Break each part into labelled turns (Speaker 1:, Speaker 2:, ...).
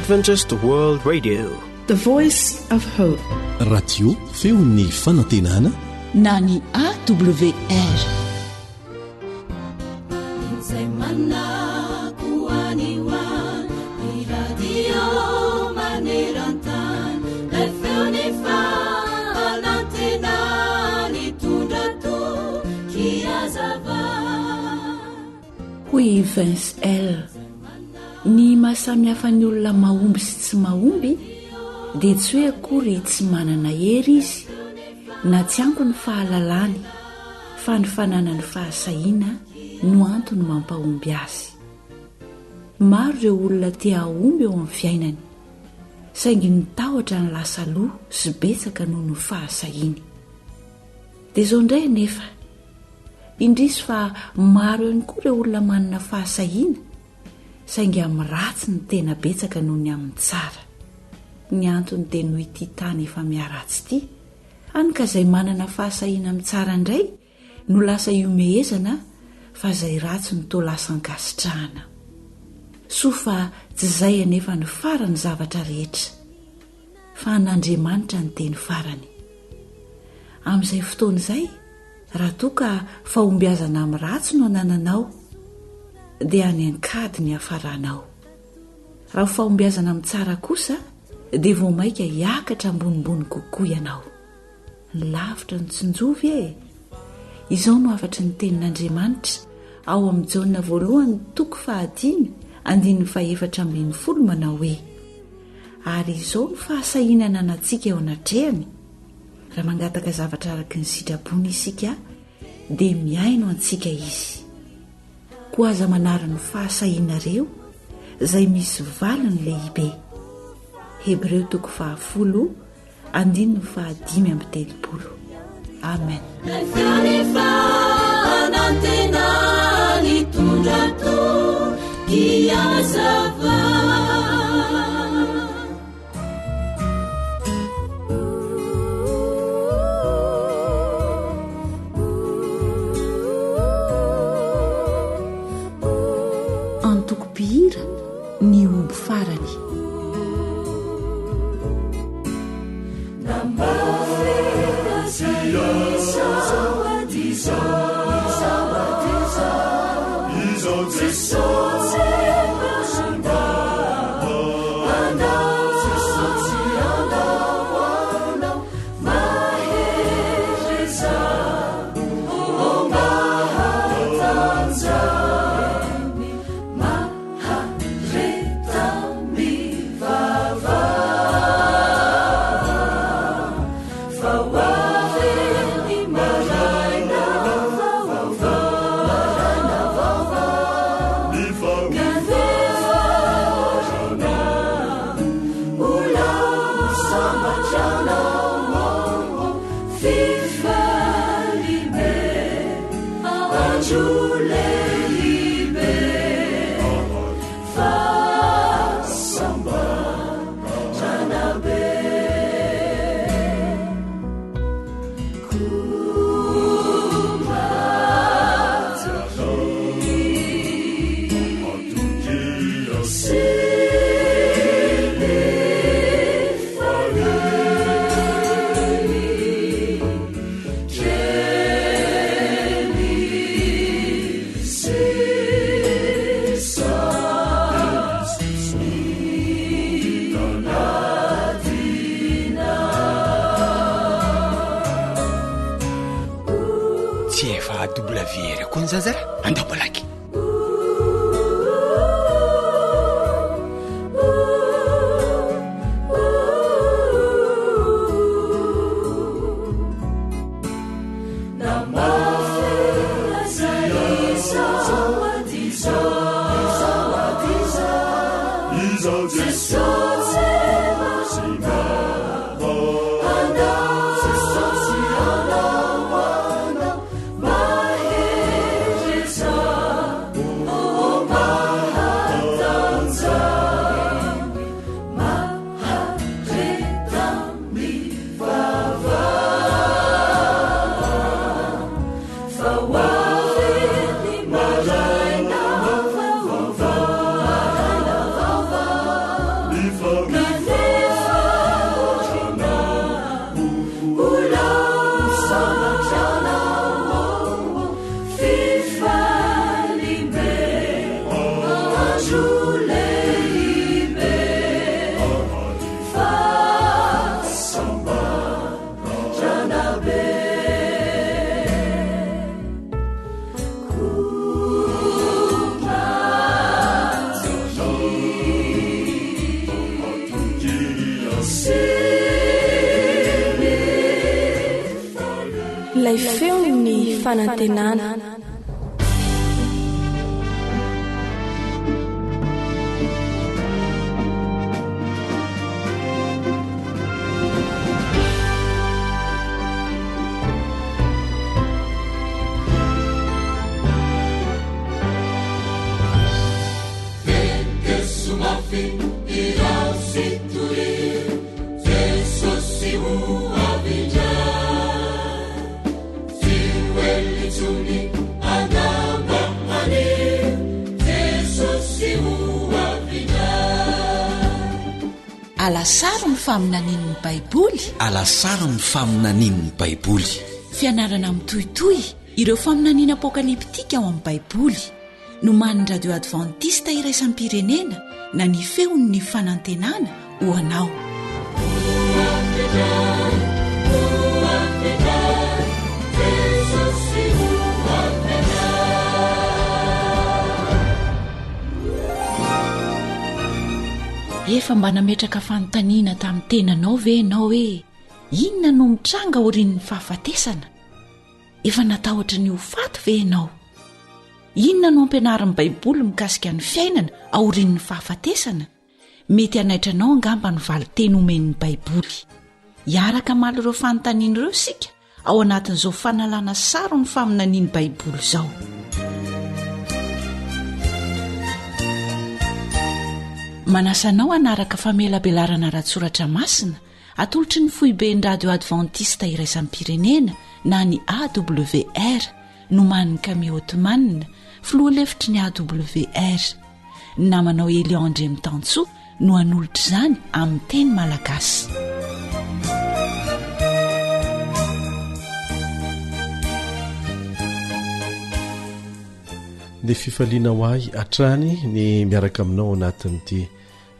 Speaker 1: Adventist World Radio,
Speaker 2: the voice of hope.
Speaker 3: Radio feon'ny fanantenana
Speaker 4: na ny AWR. Hoy Vince L. Ny mahasamihafa ny olona mahomby sy tsy mahomby dia tsy hoe akory tsy manana hery izy na tsy ampy ny fahalalany fa ny fananany fahasahiana no antony mampahomby azy. Maro ireo olona tia ahomby eo amin'ny fiainany saingy nitahotra ny lasa loha sy betsaka noho ny fahasahiany. Dia izao indray anefa indrisy fa maro ihany koa ireo olona manana fahasahiana saingy amin'ny ratsy ny tena betsaka noho ny amin'ny tsara. Ny antony dia noho ity tany efa miaratsy ity, hany ka izay manana fahasahiana amin'ny tsara indray no lasa iomehezana fa izay ratsy no toa lasa ankasitrahana. Soa fa tsy izay anefa ny farany zavatra rehetra, fa an'Andriamanitra ny teny farany. Amin'izay fotoana izay, raha toa ka fahombiazana amin'ny ratsy no anananao dia any ankady ny hafaranao. Raha fahombiazana amin'ny tsara kosa dia vao maika hiakatra ambonimbony kokoa ianao. Ny lavitra ny tsinjovy e. Izao no afatry ny tenin'Andriamanitra ao amin'ny Jaona 1:5-7 manao hoe: ary izao ny fahasahiana nanantsika eo anatrehany. Raha mangataka zavatra araky ny sitrapony isika dia miaino antsika izy. Koa aza manara ny fahasahiana reo izay misy valiny lehibe. Hebreo 10:5-7. Amen. Antoko-pihira ny omby farany.
Speaker 5: WR koa ny zazara andapalaky.
Speaker 2: Ilay feo ny fanantenana.
Speaker 4: Alasara ny faminanin'ny Baiboly.
Speaker 5: Alasara ny faminanin'ny Baiboly.
Speaker 4: Fianarana mitohitohy ireo faminaniana apokaliptika ao amin'ny Baiboly. Noman'ny radio Adventista iraisam-pirenena na ny feon'ny fanantenana ho anao. Efa mba nametraka fanontaniana tamin'ny tenanao ve ianao hoe inona no mitranga aorian'ny fahafatesana? Efa natahotra ny ho faty ve ianao? Inona no ampianarin'ny Baiboly mikasika ny fiainana aorian'ny fahafatesana? Mety anaitranao angamba ny valiteny omen'ny Baiboly. Hiaraka maly ireo fanontaniana ireo sika ao anatin'izao fanalana saro ny faminanian'ny Baiboly izao. Manasanao hanaraka famelabelarana ratsoratra masina atolotry ny foiben'ny radio Adventista iraisam-pirenena na ny AWR noman'ny Camille Ottoman filoha lefitry ny AWR. Namanao Eliandre Mitantsoa no hanolotra izany amin'ny teny malagasy.
Speaker 3: Dia fifaliana ho ahy hatrany ny miaraka aminao anatin'ity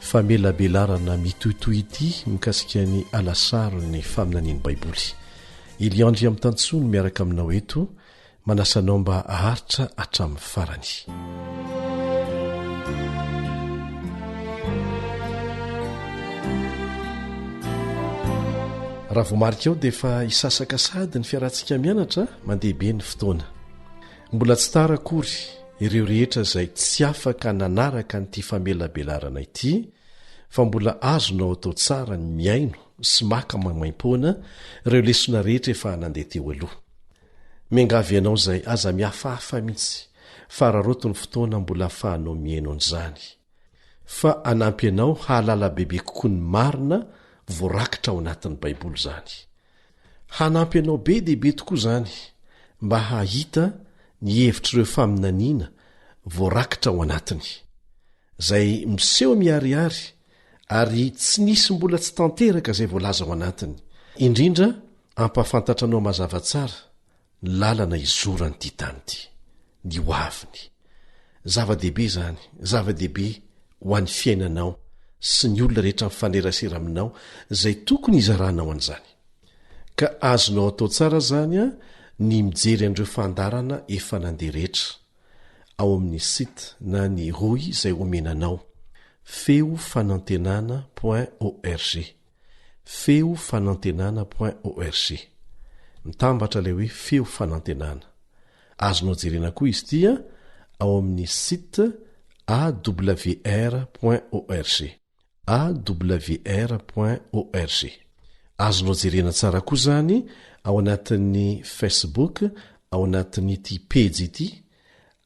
Speaker 3: famelabelarana mitohitohy ity mikasika ny alasaro ny faminanian'ny Baiboly. Eliandre Mitantsoa no miaraka aminao eto manasanao mba haharitra hatramin'ny farany. Raha voamarika ao dia efa hisasaka sady ny fiarantsika mianatra mandehabe ny fotoana. Mbola tsy tara akory ireo rehetra izay tsy afaka nanaraka nyity famelabelarana ity, fa mbola azonao atao tsara ny miaino sy maka mamaim-poana ireo lesona rehetra efa nandeha teo aloha. Miangavy ianao izay aza mihafahafa mihitsy fa raharoto ny fotoana mbola hafahanao miaino an'izany, fa anampy ianao hahalala bebe kokoa ny marina voarakitra ao anatin'ny Baiboly izany. Hanampy ianao be dehibe tokoa izany mba hahita ny hevitr'ireo faminaniana voarakitra ao anatiny, izay miseho miharihary ary tsy nisy mbola tsy tanteraka izay voalaza ao anatiny. Indrindra ampahafantatra anao mazava tsara ny lalana izoranyity tany ity, ny hoaviny. Zava-dehibe izany, zava-dehibe ho an'ny fiainanao sy ny olona rehetra mifanerasera aminao izay tokony hizaranao an'izany. Ka azonao atao tsara izany ny mijery an'ireo fandarana efa nandeha rehetra ao amin'ny site na ny roy izay omenanao feofanantenana.org, feofanantenana.org. Mitambatra ilay hoe feo fanantenana. Azonao jerena koa izy ity ao amin'ny site awr.org, awr.org. Azonao jerena tsara koa izany ao anatin'ny Facebook, ao anatin'ny ity page ity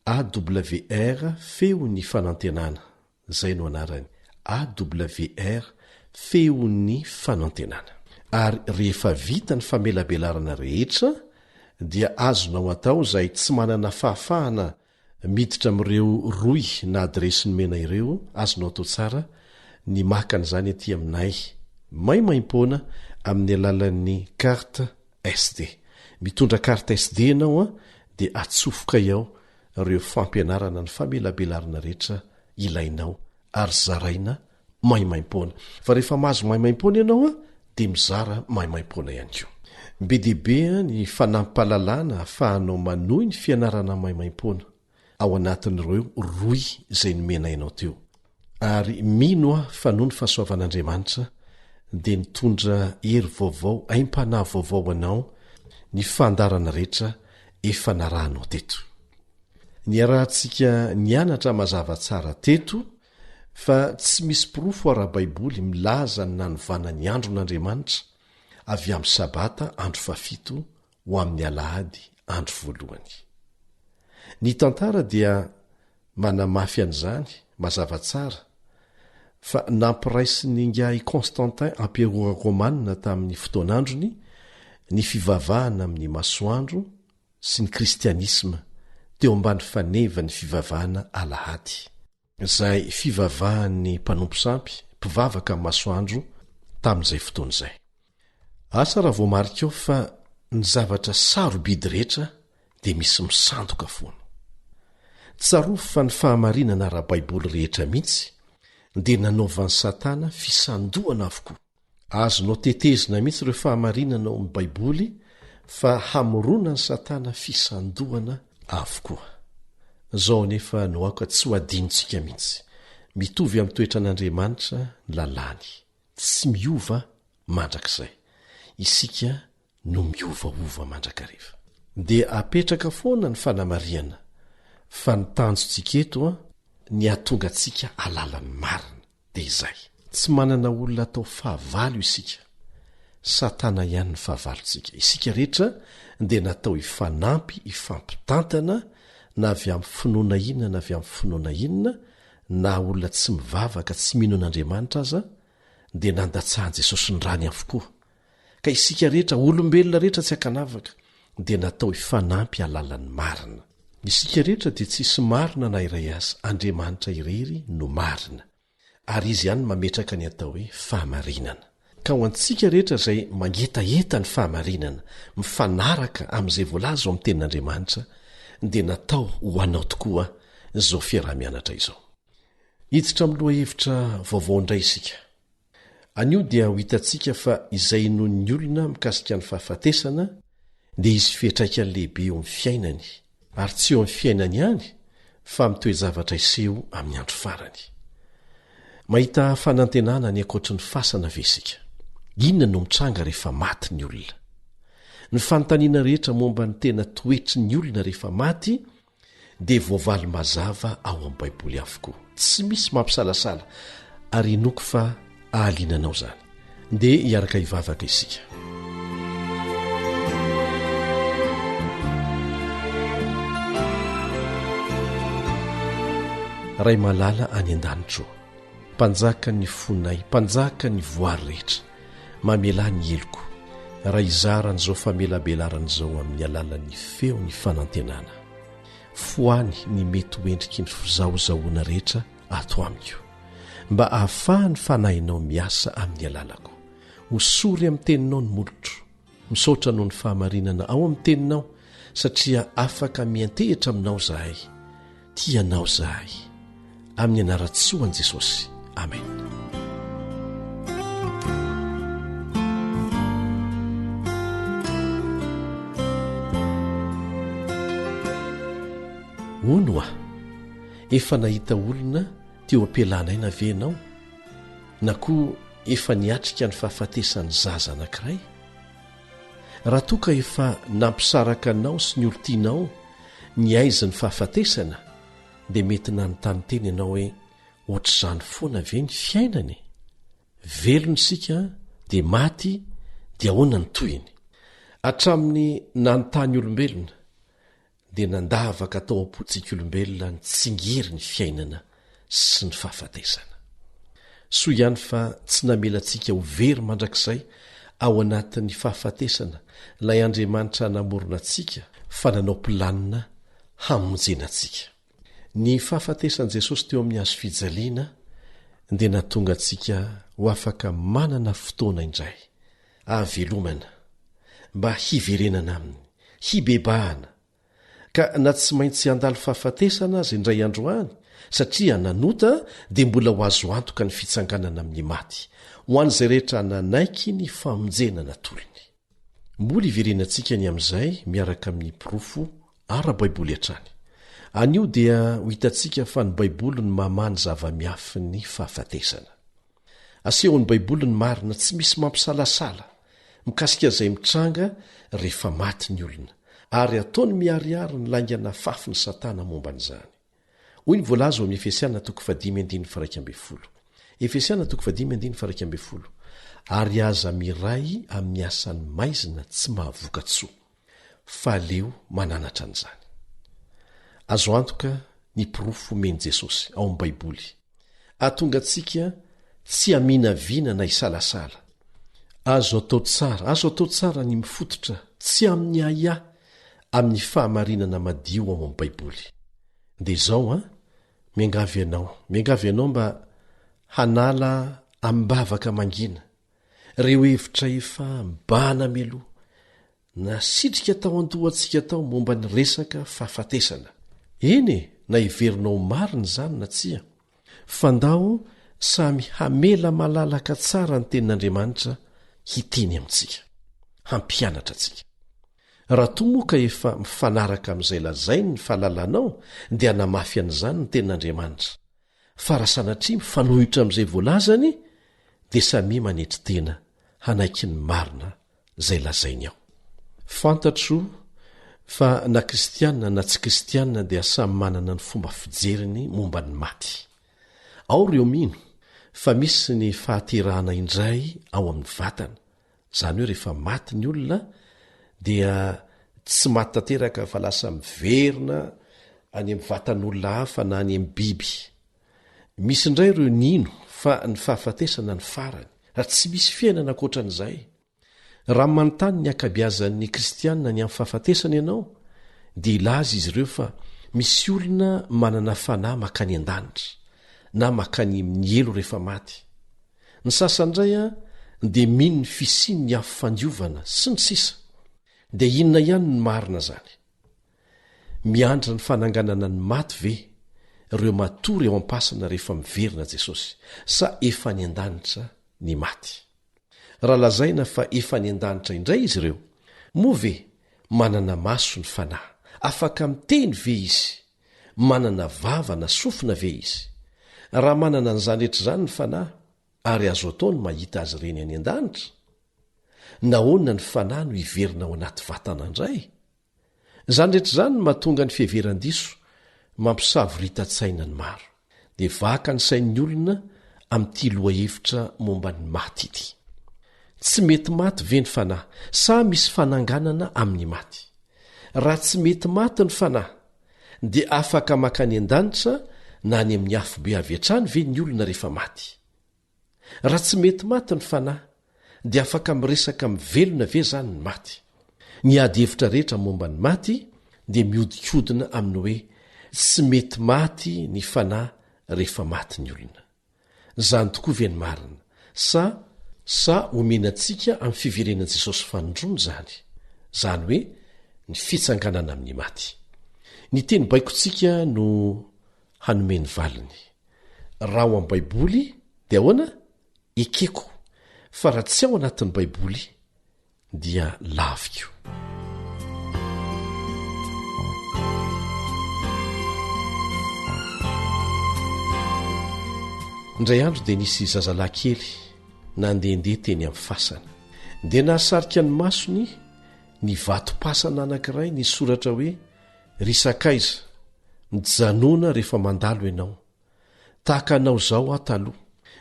Speaker 3: AWR feon'ny fanantenana, izay no anarany, AWR feon'ny fanantenana. Ary rehefa vita ny famelabelarana rehetra dia azonao atao izay tsy manana fahafahana miditra amin'ireo roy na adresy nomena ireo, azonao atao tsara ny makan'izany aty aminay maimaim-poana amin'ny alalan'ny carte SD. Mitondra carte SD ianao dia atsofoka ao ireo fampianarana ny famelabelarana rehetra ilainao ary zaraina maimaim-poana. Fa rehefa mahazo maimaim-poana ianao dia mizara maimaim-poana ihany koa. Be dehibe ny fanampalalana ahafahanao manohy ny fianarana maimaim-poana ao anatin'ireo roy izay nomenainao teo. Ary mino fa noho ny fahasoavan'Andriamanitra dia nitondra hery vaovao, aim-panahy vaovao anao ny fandarana rehetra efa narahanao teto. Niarahantsika nianatra mazava tsara teto fa tsy misy pirofo ara-baiboly milaza ny nanovana ny andron'Andriamanitra avy amin'ny sabata andro fafito ho amin'ny alahady andro voalohany. Ny tantara dia manamafy an'izany mazava tsara fa nampiraisy ny ngai Constantin Empereur Romanina tamin'ny fotoan'androny ny fivavahana amin'ny masoandro sy ny kristianisma teo ambany faneva ny fivavahana alahady, izay fivavahan'ny mpanompo sampy mpivavaka amin'ny masoandro tamin'izay fotoan'izay. Asa raha voamarika eo fa ny zavatra sarobidy rehetra dia misy misandoka foana. Tsarofo fa ny fahamarinana ara-baiboly rehetra mihitsy dia nanaovan'ny Satana fisandohana avokoa. Azonao tetezina mihitsy ireo fahamarinana ao amin'ny baiboly fa hamorona ny Satana fisandohana avokoa. Zao nefa no aoka tsy ho adinontsika mihitsy. Mitovy amin'ny toetra an'Andriamanitra ny lalàny, tsy miova mandrakizay. Isika no miovaova mandrakariva. Dia apetraka foana ny fanamariana fa ny tanjontsika eto ny atonga antsika alalan'ny marina dia izay. Tsy manana olona atao fahavalo isika. Satana ihany ny fahavalontsika. Isika rehetra dia natao ifanampy, ifampitantana na avy amin'ny finoana inona na avy amin'ny finoana inona, na olona tsy mivavaka tsy mino an'Andriamanitra aza dia nandatsahan Jesosy ny rany avokoa. Ka isika rehetra, olombelona rehetra tsy akanavaka, dia natao ifanampy alalan'ny marina. Isika rehetra dia tsisy marina na iray aza, Andriamanitra irery no marina, ary izy ihany mametraka ny atao hoe fahamarinana. Ka ho antsika rehetra izay mangetaeta ny fahamarinana, mifanaraka amin'izay voalaza ao amin'ny tenin'Andriamanitra, dia natao ho anao tokoa izao fiarah-mianatra izao. Hiditra miloha hevitra vaovao indray isika. Anio dia ho hitantsika fa izay noho ny olona mikasika ny fahafatesana dia izy fiantraikany lehibe eo amin'ny fiainany, ary tsy eo amin'ny fiainany ihany fa mitoezavatra iseho amin'ny andro farany. Mahita fanantenana ny ankoatry ny fasana ve isika? Inona no mitranga rehefa maty ny olona? Ny fanontaniana rehetra momba ny tena toetry ny olona rehefa maty dia voavaly mazava ao amin'ny baiboly avokoa. Tsy misy mampisalasala, ary inoko fa ahalinanao zany. Dia hiaraka hivavaka isika. Ray malala any an-danitro, mpanjaka ny fonay, mpanjaka ny voary rehetra, mamela ny eloko, raha izara n'izao famelabelarana amin'ny alalan'ny feo ny fanantenana. Foany ny mety hoendriky ny fizahozahoana rehetra ato amiko, mba ahafahany fanahinao miasa amin'ny alalako. Hosory amin'ny teninao ny molotro, misaotra noho ny fahamarinana ao amin'ny teninao, satria afaka miantehitra aminao zahay. Tianao zahay. Amin'ny anaratsoan Jesosy. Amen. Ono aho, efa nahita olona teo ampialanay na ve ianao? Na koa efa niatrika ny fahafatesany zaza anankiray? Raha toa ka efa nampisaraka anao sy ny olotianao ny aiziny fahafatesana, dia mety nanontany teny ianao hoe ohatr'izany foana ve ny fiainany? Velona isika dia maty dia ahoana ny toyiny? Hatramin'ny nanontany olombelona dia nandavaka tao am-pontsika olombelona ny tsingery ny fiainana sy ny fahafatesana. Soa ihany fa tsy namelantsika ho very mandrakizay ao anatin'ny fahafatesana ilay Andriamanitra namorona antsika fa nanao pilanina hamonjena antsika. Ny fahafatesan'i Jesosy teo amin'ny hazo fijaliana dia natonga antsika ho afaka manana fotoana indray havelomana mba hiverenana aminy, hibebahana. Ka na tsy maintsy handalo fahafatesana azy indray androany, satria nanota dia mbola ho azo antoka ny fitsanganana amin'ny maty ho an'izay rehetra nanaiky ny famonjena natolony. Mbola hiverenantsika ny amin'izay miaraka amin'ny pirofo ara-baiboly hatrany. Anio dia ho hitantsika fa ny baiboly ny mamany zava-miafy ny fahafatesana. Aseho ny baiboly ny marina tsy misy mampisalasala, mikasika izay mitranga rehefa maty ny olona ary ataony miariary ny laingana fafy ny satana momba n'izany. Hoy ny voalaza ao amin'ny Efesiana 5:1. Efesiana 5:1. Ary aza miray amin'ny asany maizina tsy mahavokatsoa fa leo mananatra an'izany. Azo antoka ny pirofo omeny Jesosy ao amin'ny Baiboly ahatonga antsika tsy haminaviana na hisalasala. Azo atao tsara ny mifototra tsy amin'ny aia amin'ny fahamarinana madio ao amin'ny Baiboly. Dia izao miangavy ianao mba hanala ambavaka mangina reo hevitra efa mibahana meloa na sitrika tao an-dohantsika tao momba ny resaka fahafatesana. Eny na hiverinao marina izany na tsia, fandao samy hamela malalaka tsara ny tenin'Andriamanitra hiteny amintsika, hampianatra antsika. Raha toa moa ka efa mifanaraka amin'izay lazainy ny fahalalanao dia namafy an'izany ny tenin'Andriamanitra. Fa raha sanatria mifanohitra amin'izay voalazany dia samy manetry tena hanaiky ny marina izay lazainy ao. Fantatro fa na kristianina na tsy kristianina dia samy manana ny fomba fijeriny momba ny maty. Ao ireo mino fa misy ny fahaterahana indray ao amin'ny vatana. Izany hoe rehefa maty ny olona dia tsy maty tanteraka fa lasa miverina any amin'ny vatan'olona hafa na any amin'ny biby. Misy indray ireo nino fa ny fahafatesana ny farany raha tsy misy fiainana ankoatran'izay. Raha manontany ny akabiazan'ny kristianina ny amin'ny fahafatesana ianao dia ilaza izy ireo fa misy olona manana fanahy makany an-danitra na makany amin'ny elo rehefa maty. Ny sasandray dia mino ny fisiany ny afo fandiovana sy ny sisa. Dia inona ihany ny marina zany? Miandra ny fananganana ny maty ve ireo matory ao am-pasana rehefa miverina Jesosy sa efa ny an-danitra ny maty? Raha lazaina fa efa ny an-danitra indray izy ireo, moa ve manana maso ny fanahy, afaka miteny ve izy, manana vava na sofina ve izy? Raha manana an'izany rehetra izany ny fanahy ary azo ataony mahita azy ireny any an-danitra, nahoana ny fanahy no hiverina ao anaty vatana indray? Izany rehetra izany no mahatonga ny fiheveran-diso mampisavorita-tsaina ny maro, dia vaka ny sain'ny olona amin'ity loha-hevitra momba ny maty ity. Tsy mety maty ve ny fanahy sa misy fananganana amin'ny maty? Raha tsy mety maty ny fanahy dia afaka makany an-danitra na any amin'ny afobe avy hatrany ve ny olona rehefa maty? Raha tsy mety maty ny fanahy dia afaka miresaka mivelona ve zany ny maty? Ny ady hevitra rehetra momba ny maty dia miodikodina amin'ny hoe tsy mety maty ny fanahy rehefa maty ny olona. Zany tokoa ve ny marina? Sa omenantsika amin'ny fiverenan'i Jesosy fanondroany zany hoe ny fitsanganana amin'ny maty. Ny teny baikotsika no hanomeny valiny. Raha ao amin'ny Baiboly dia ahoana? Ekeko. Fa raha tsy ao anatin'ny Baiboly dia laviko. Indray andro dia nisy zazalahy kely nandehandeha teny amin'ny fasana, dia nahasarika ny masony ny vato-pasana anankiray ny soratra hoe risakaiza mijanona rehefa mandalo ianao, tahaka anao zao aho taloha,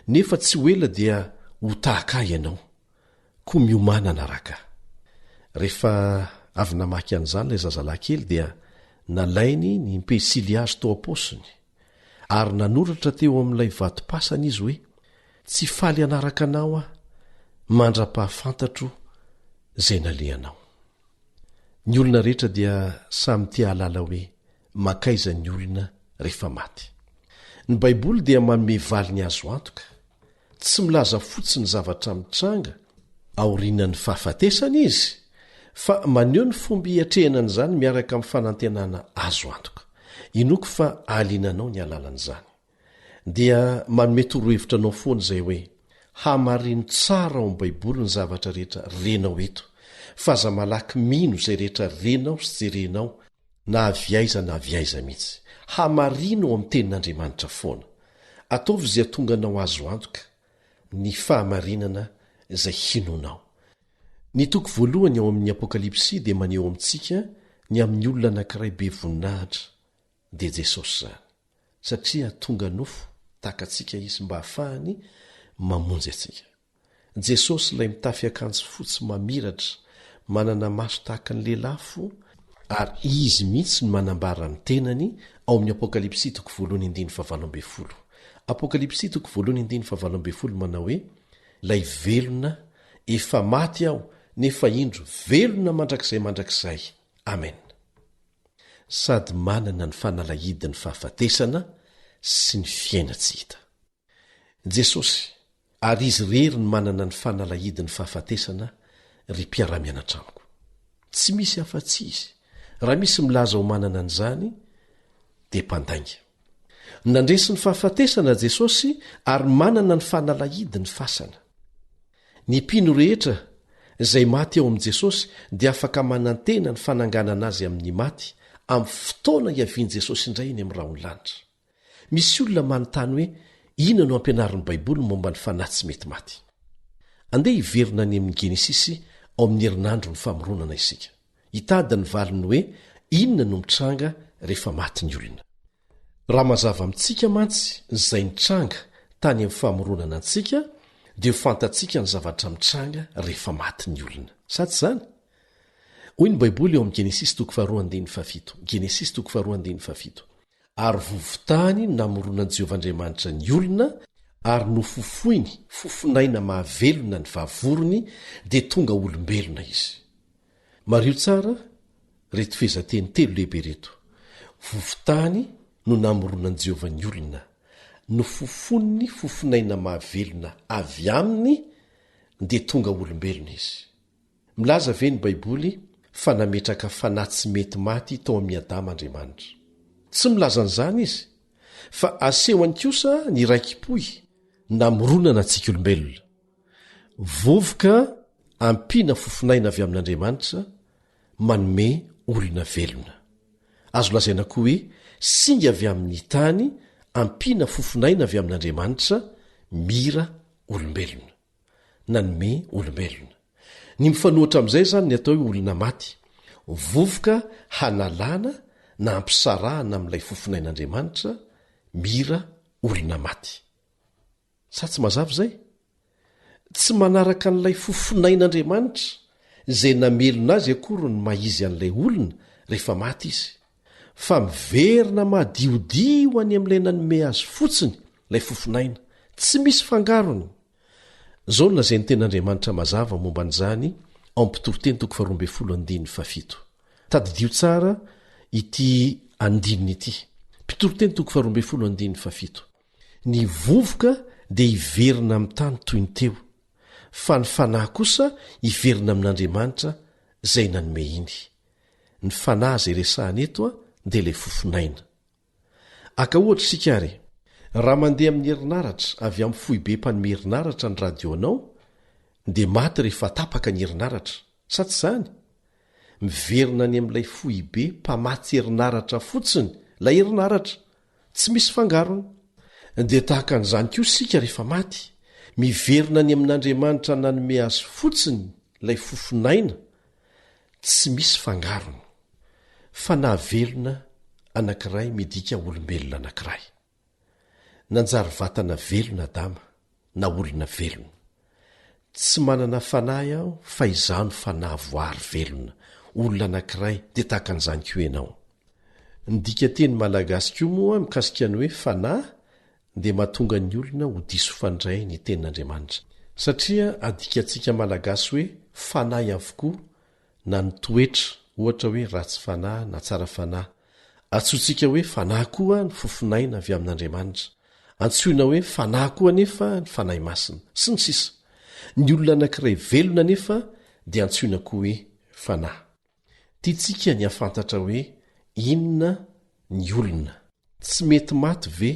Speaker 3: nefa tsy ho ela dia ho tahaka ahy ianao, koa miomana anaraka. Rehefa avy namaky an'izany ilay zazalahy kely dia nalainy ny pensily hazo tao am-paosiny ary nanoratra teo amin'ilay vato-pasana izy hoe tsy faly anaraka anao aho, mandra-pahafantatro izay nalehanao. Ny olona rehetra dia samy tia halala hoe makaiza ny olona rehefa maty. Ny Baiboly dia manome valiny azo antoka, tsy milaza fotsiny zavatra mitranga aorianan'ny fahafatesana izy, fa maneho ny fomba hiatrehana an'izany miaraka amin'ny fanantenana azo antoka. Inoko fa ahalinanao ny alalan'izany. Dia manome torohevitra anao foana izay hoe hamarino tsara ao amin'ny Baiboly ny zavatra rehetra renao eto, fa aza malaky mino izay rehetra renao sy jerenao na aviaiza na aviaiza mihitsy. Hamarino ao amin'ny tenin'Andriamanitra foana. Ataovy izay atonga anao azo antoka ny fahamarinana izay hinonao. ny toko voalohany ao amin'ny apokalipsy dia maneho amintsika ny amin'ny olona anankiray be voninahitra dia jesosy zany satria tonga nofo tahaka antsika izy mba hahafahany mamonjy atsika. Jesosy ilay mitafy akanjo fotsy mamiratra manana maso tahaka ny lelafo ary izy mihitsy ny manambara ny tenany ao amin'ny apokalipsy toko voalohany 1:20. Apokalipsy toko voalohany 1:20 manao hoe lay velona efa maty aho nefa indro velona mandrakizay. Amen. Sady manana ny fanalahidiny fahafatesana sy ny fiaina tsy hita. Jesosy ary izy rery ny manana ny fanalahidiny fahafatesana ry mpiara-mianatra amiko. Tsy misy afa-tsy izy. Raha misy milaza ho manana an'izany dia mpandainga. Nandresy ny fahafatesana Jesosy ary manana ny fanalahidiny fasana. Ny mpino rehetra izay maty ao amin'i Jesosy dia afaka manantena ny fananganana azy amin'ny maty amin'ny fotoana iavian'i Jesosy indray eny amin'ny rahaonylanitra. Misy olona manontany hoe inona no ampianarin'ny Baiboly momba ny fanahy tsy mety maty. Andeha hiverina any amin'ny Genesisy ao amin'ny herinandro ny famoronana isika. Hitady ny valiny hoe inona no mitranga rehefa maty ny olona. Raha mazava amintsika mantsy izay nitranga tany amin'ny famoronana antsika dia ho fantatsika ny zavatra mitranga rehefa maty ny olona. Sa tsy izany? Hoy ny Baiboly ao amin'ny Genesisy 2:7. Genesisy 2:7. Ary vovotany namoronan'i Jehovahandriamanitra ny olona ary nofofoiny fofonaina mahavelona ny vavorony dia tonga olombelona izy. Mario tsara reto fezateny telo lehibe reto. Vovotany no namoronan'i Jehovah ny olona, nofofony fofonaina mahavelona avy aminy dia tonga olombelona izy. Milaza ve ny Baiboly fa nametraka fanahy tsy mety maty tao amin'ny Adama Andriamanitra? Tsy milaza an'izany izy, fa asehony kosa ny raikim-poy namoronana antsika olombelona. Vovoka ampiana fofonaina avy amin'Andriamanitra manome olona velona. Azo lazaina koa hoe singa avy amin'ny tany ampiana fofonaina avy amin'Andriamanitra mira olombelona, nanome olombelona. Ny mifanohitra amin'izay zany ny atao hoe olona maty, vovoka hanalana na ampisarahana amin'ilay fofonain'Andriamanitra mira olona maty. Sa tsy mazava izay? Tsy manaraka n'ilay fofonain'Andriamanitra izay namelona azy akory ny maizy an'ilay olona rehefa maty izy, fa miverina madiodio any amin'ilay nanome azy fotsiny ilay fofonaina, tsy misy fangarony. Zao no lazain'ny ten'Andriamanitra mazava momba an'izany ao amin'ny Mpitoroteny 12:7. Tadidio tsara ity andininy ity. Mpitoroteny 12:7. Ny vovoka dia hiverina amin'ny tany toy ny teo, fa ny fanahy kosa hiverina amin'Andriamanitra izay nanome iny. Ny fanahy izay resahana eto dia ilay fofonaina. Aka ohatra isika ary, raha mandeha amin'ny herinaratra avy amin'ny foibe mpanome herinaratra ny radionao dia maty rehefa tapaka ny herinaratra. Sa tsy izany? Miverina any amin'ilay foibe mpamaty herinaratra fotsiny ilay herinaratra, tsy misy fangarony. Dia tahaka an'izany koa isika rehefa maty, miverina any amin'Andriamanitra nanome azy fotsiny ilay fofonaina, tsy misy fangarony. Fanahy velona anankiray midika olombelona anankiray. Nanjary vatana velona Adama na olona velona. Tsy manana fanahy aho fa izano fanahy voary velona, olona anankiray dia tahaka an'izany koa ianao. Ny dikateny malagasy koa moa mikasika ny hoe fanahy dia mahatonga ny olona ho diso fandray ny tenin'Andriamanitra. Satria adikatsika malagasy hoe fanahy avokoa na ny toetra, ohatra hoe ratsy fanahy na tsara fanahy. Antsointsika hoe fanahy koa ny fofonaina avy amin'Andriamanitra. Antsoina hoe fanahy koa nefa ny fanahy masina, sy ny sisa. Ny olona anankiray velona nefa dia antsoina koa hoe fanahy. Tiantsika ny hafantatra hoe inona ny olona. Tsy mety maty ve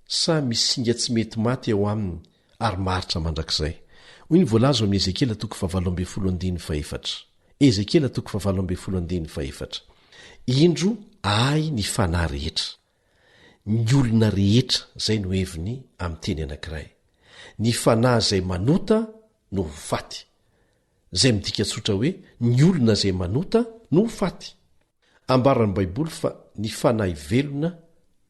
Speaker 3: sa misy singa tsy mety maty ao aminy ary maritra mandrakizay? Hoy ny voalaza amin'ny Ezekiela 7:4. Ezekiela 7:4. Indro ay ny fanahy rehetra. Ny olona rehetra zay no heviny amin'ny teny anankiray. Ny fanahy izay manota no ho faty. zay midika tsotra hoe ny olona zay manota no faty. Ambaran'ny baiboly fa ny fanahy velona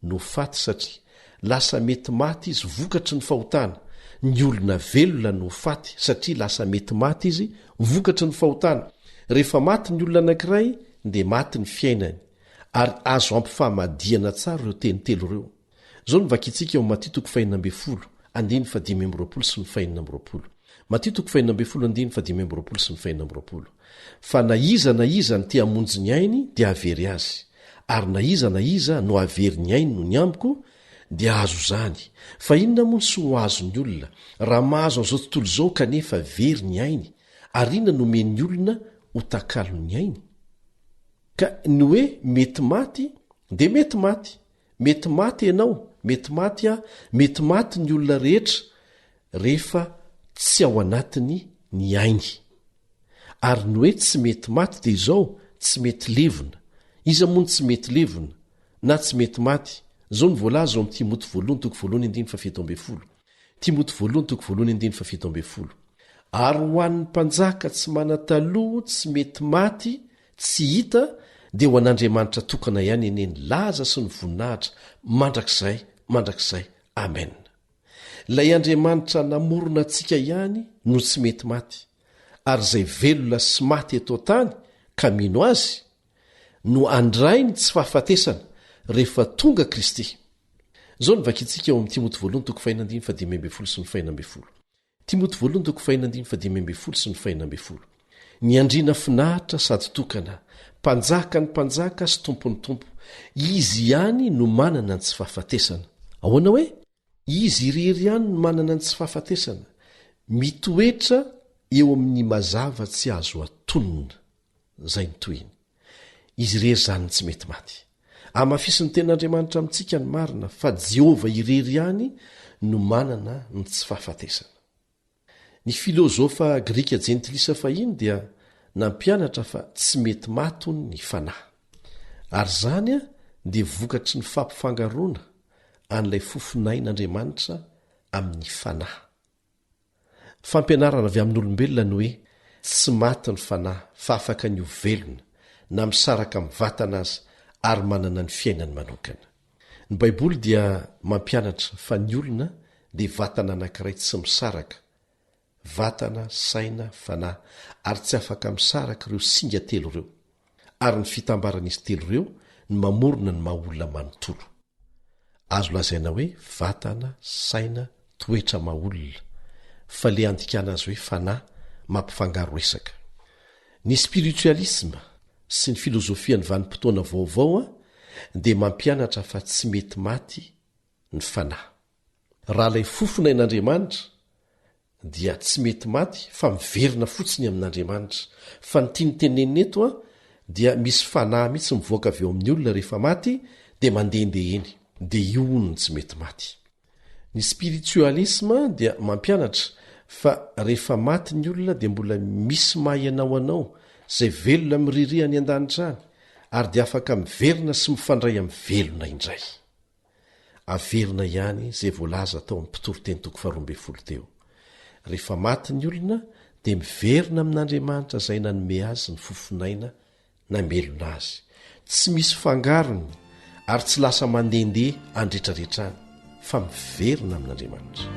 Speaker 3: no faty satria lasa mety maty izy vokatry ny fahotana. Ny olona velona no faty satria lasa mety maty izy vokatry ny fahotana. Rehefa maty ny olona anankiray dia maty ny fiainany ary azo ampifahmadiana tsara ireo teny telo ireo. Zao ny vakintsika eo Matitoko 5:20 andiny fa 5 sy ny 5. Matitoko 5:5 sy ny 5. Fa na iza ny te hamonjy ny ainy dia havery azy, ary na iza no havery ny ainy no ny amiko dia azo zany. Fa inona moa sy ho azony olona raha mahazo an'izao tontolo izao kanefa very ny ainy, ary inona no men'ny olona ho takalo ny ainy? Ka ny hoe mety maty dia mety maty. Mety maty ianao, mety maty ny olona rehetra rehefa tsy ao anatiny ny ainy. Ary ny hoe tsy mety maty dia izao tsy mety levona. Iza moa ny tsy mety levona na tsy mety maty? Zao ny voalaza ao amin'ny Timoty 1:17. Ary ho an'ny mpanjaka tsy mana-taloha tsy mety maty tsy hita dia ho an'Andriamanitra tokana ihany eny ny laza sy ny voninahitra mandrakizay. Amen. Ilay Andriamanitra namorona antsika ihany no tsy mety maty, ary izay velona sy maty eto tany ka mino azy no andrainy tsy fahafatesana rehefa tonga Kristy. Zao ny vakintsika eo amin'ny Timoty 1:5 sy ny 5. Timoty 1:5 sy ny 5. Ny andriana finahitra sady tokana, mpanjaka ny mpanjaka sy tompony tompo, izy ihany no manana ny tsy fahafatesana. Ahoana hoe? Izy irery ihany no manana ny tsy fahafatesana, mitoetra eo amin'ny mazava tsy azo atonona. Zay ny toyiny. Izy irery zany tsy mety maty. Amafisy ny ten'Andriamanitra amintsika ny marina fa Jehova irery ihany no manana ny tsy fahafatesana. Ny filozofa Grika jentilisa fahiny dia nampianatra fa tsy mety maty hono ny fanahy. Ary zany dia vokatry ny fampifangaroana an'ilay fofinain'Andriamanitra amin'ny fanahy. Fampianarana avy amin'ny olombelona ny hoe tsy maty ny fanahy fa afaka ny ovelona na misaraka amin'ny vatana azy ary manana ny fiainany manokana. Ny Baiboly dia mampianatra fa ny olona dia vatana anankiray tsy misaraka, vatana, saina, fanahy, ary tsy afaka misaraka ireo singa telo ireo. Ary ny fitambaran'izy telo ireo ny mamorona ny maha-olona manontolo. Azo lazaina hoe vatana, saina, toetra maha-olona, fa le andikana azy hoe fanahy mampifangaro resaka. Ny spiritualisme sy ny filozofia ny vanim-potoana vaovao dia mampianatra fa tsy mety maty ny fanahy. Raha ilay fofonain'Andriamanitra dia tsy mety maty fa miverina fotsiny amin'Andriamanitra. Fa ny tiany tenenina eto dia misy fanahy mihitsy mivoaka avy eo amin'ny olona rehefa maty dia mandehandeha eny, dia io no tsy mety maty. Ny spiritualisme dia mampianatra fa rehefa maty ny olona dia mbola misy mahainao anao izay velona miriri any an-danitra any, ary dia afaka miverina sy mifandray amin'ny velona indray. Averina ihany izay voalaza tao amin'ny mpitory-teny 12 teo. Rehefa maty ny olona dia miverina amin'Andriamanitra izay nanome azy ny fofinaina namelona azy. Tsy misy fangarony ary tsy lasa mandehandeha andretrarehetrany fa miverina amin'Andriamanitra.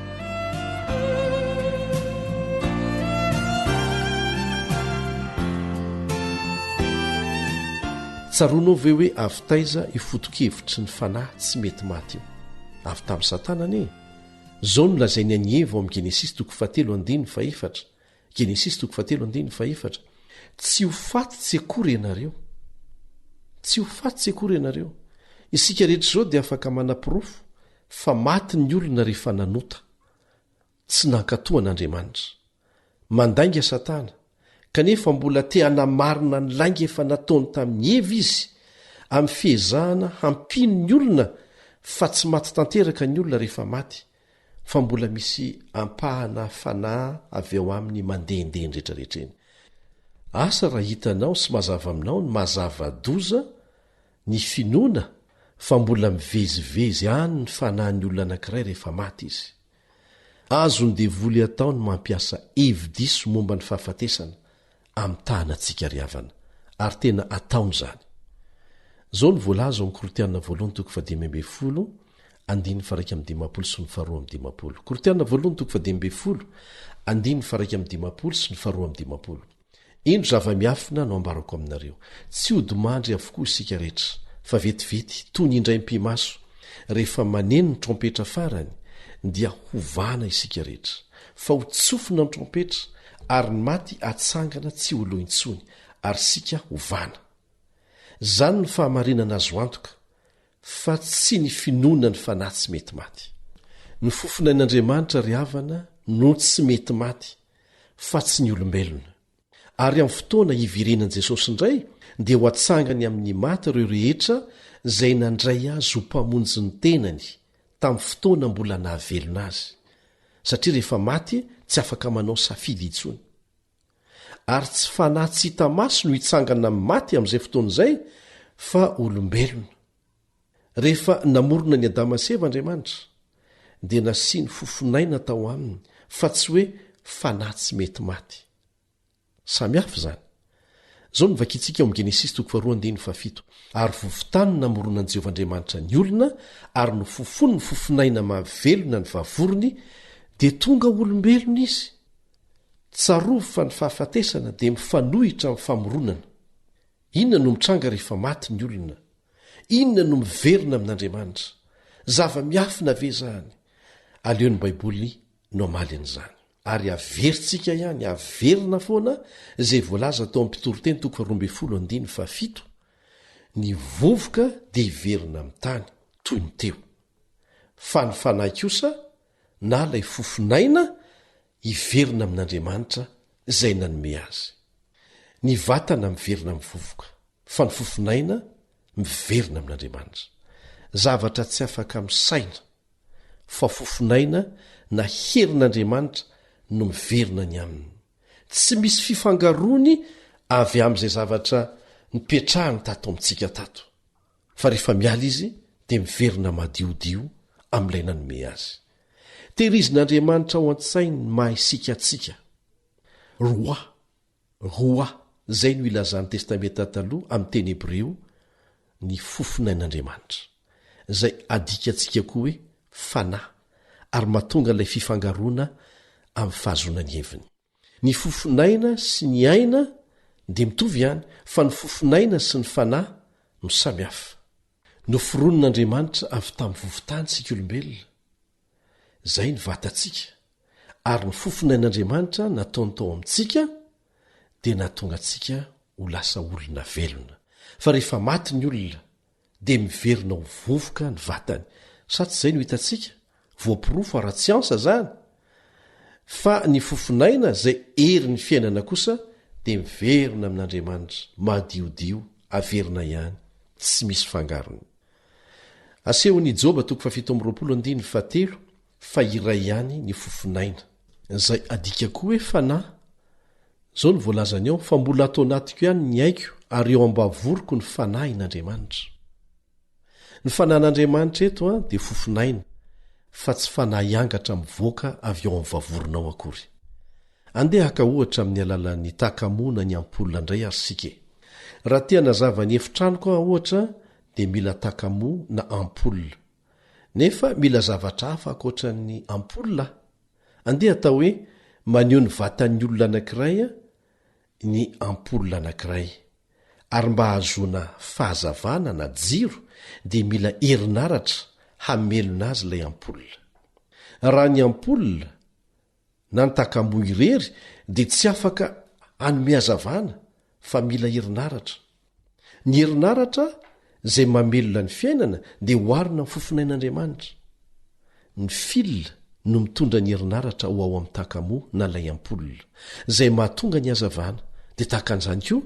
Speaker 3: Tsaroanao ve hoe avy taiza ifotokevitry ny fanahy tsy mety maty io? Avy tamin'ny Satana anie. Zao no lazainy any Eva ao amin'ny Genesis 3:7. Genesis 3:7. Tsy ho faty tsy akory ianareo. Tsy ho faty tsy akory ianareo. Isika rehetra izao dia afaka manam-pirofo fa maty ny olona rehefa nanota. Tsy nankatohan'Andriamanitra. Mandainga Satana, kanefa mbola te hanamarina ny lainga efa nataony tamin'ny Eva izy amin'ny fihezahana hampino ny olona fa tsy maty tanteraka ny olona rehefa maty, fa mbola misy ampahana fanahy avy ao amin'ny mandehandeha rehetrarehetra eny. Asa raha hitanao sy mazava aminao ny mazava-doza ny finoana fa mbola mivezivezy any ny fanahin'ny olona anankiray rehefa maty izy. Azony devoly ataony mampiasa hevi-diso momba ny fahafatesana amin'ny tahanantsika ry havana ary tena ataony zany zao ny voalaza amin'ny Korinthiana 1:10 andiny faraika amin'ny dimapolo sy ny faharoa amin'ny dimapolo. Korinthiana 1:10 andiny faraika amin'ny dimapolo sy ny faharoa amin'ny dimapolo. Indro zava-miafina no ambarako aminareo, tsy hodimandry avokoa isika rehetra, fa vetivety toy ny indray mpimaso rehefa maneno ny trompetra farany dia hovana isika rehetra, fa ho tsofina ny trompetra ary ny maty atsangana tsy ho lo intsony ary sika hovana. Zany ny fahamarinana azo antoka fa tsy ny finoana ny fanahy tsy mety maty. Ny fofinain'Andriamanitra ry havana no tsy mety maty fa tsy ny olombelona. Ary amin'ny fotoana hivirenan'i Jesosy indray dia ho atsangany amin'ny maty ireo rehetra izay nandray azy ho mpamonjy ny tenany tamin'ny fotoana mbola nahavelona azy, satria rehefa maty tsy afaka manao safidy intsony. Ary tsy fanahy tsy hita maso no hitsangana amin'ny maty amin'izay fotoana izay, fa olombelona. Rehefa namorona ny Adama sy Eva Andriamanitra dia nasiany fofonaina tao aminy, fa tsy hoe fanahy tsy mety maty. Samihafa zany. Zao nivakitsika ao Genesis 2:7 ary vovotany namoronan'i Jehovahandriamanitra ny olona ary no fofony ny fofonaina mahavelona ny vavorony dia tonga olombelona izy. Tsarovy fa ny fahafatesana dia mifanohitra amin'ny famoronana. Inona no mitranga rehefa maty ny olona? Inona no miverina amin'Andriamanitra? Zava-miafina ve zany? Aleon'ny Baiboly no amaly an'izany. Ary averintsika ihany, averina foana izay voalaza tao amin'ny Mpitoroteny 12:7 ny vovoka dia hiverina amin'ny tany toy ny teo. Fa ny fanahy kosa na ilay fofonaina hiverina amin'Andriamanitra izay nanome azy. Ny vatana miverina amin'ny vovoka, fa ny fofonaina miverina amin'Andriamanitra. Zavatra tsy afaka misaina, fa fofonaina na herin'Andriamanitra no miverina ny aminy. Tsy misy fifangarony avy amin'izay zavatra nipetrahany tato amintsika tato, fa rehefa miala izy dia miverina madiodio amin'ilay nanome azy. Tehirizin'Andriamanitra ao an-tsainy ny maha isika atsika. Roa zay no ilazan'ny testamenta taloha amin'ny teny Hebreo ny fofonain'Andriamanitra, izay adikatsika koa hoe fanahy, ary mahatonga ilay fifangaroana amin'ny fahazonany heviny. Ny fofonaina sy ny aina dia mitovy ihany, fa ny fofonaina sy ny fanahy no samihafa. Noforonon'Andriamanitra avy tamin'ny vovotantsika olombelona, izay ny vatantsika, ary ny fofonain'Andriamanitra nataony tao amintsika dia nahatonga antsika ho lasa olona velona. Fa rehefa maty ny olona dia miverina ho vovoka ny vatany. Sa tsy izay no hitantsika? Voapirofo ara-tsiansa zany. Fa ny fofonaina izay eri ny fiainana kosa dia miverina amin'Andriamanitra madiodio, averina ihany, tsy misy fangarony. Asehon'ny Joba 7:7 fa iray ihany ny fofonaina, izay adika koa hoe fanahy. Zao ny voalazany ao, fa mbola atao anatiko ihany ny aiko ary eo ambavoryko ny fanahin'Andriamanitra. Ny fanahin'Andriamanitra eto dia fofonaina, fa tsy fanahy iangatra mivoaka avy ao amin'ny vavorinao akory. Andehaka ohatra amin'ny alalan'ny takamoana ny ampola indray ary sike. Raha tia nazava ny efitranoko aho ohatra dia mila takamo na ampola, nefa mila zavatra hafa ankoatran'ny ampola. Andeha atao hoe maneho ny vatan'ny olona anankiray ny ampola anankiray, ary mba hahazoana fahazavana na jiro dia mila herinaratra hamelona azy ilay ampola. Raha ny ampola na ny takamo irery dia tsy afaka hanome hazavana, fa mila herinaratra. Ny herinaratra izay mamelona ny fiainana dia hoarina ny fofonain'Andriamanitra. Ny fil no mitondra ny herinaratra ho ao amin'ny takamo na ilay ampola, izay mahatonga ny hazavana. Dia tahakan'izany koa,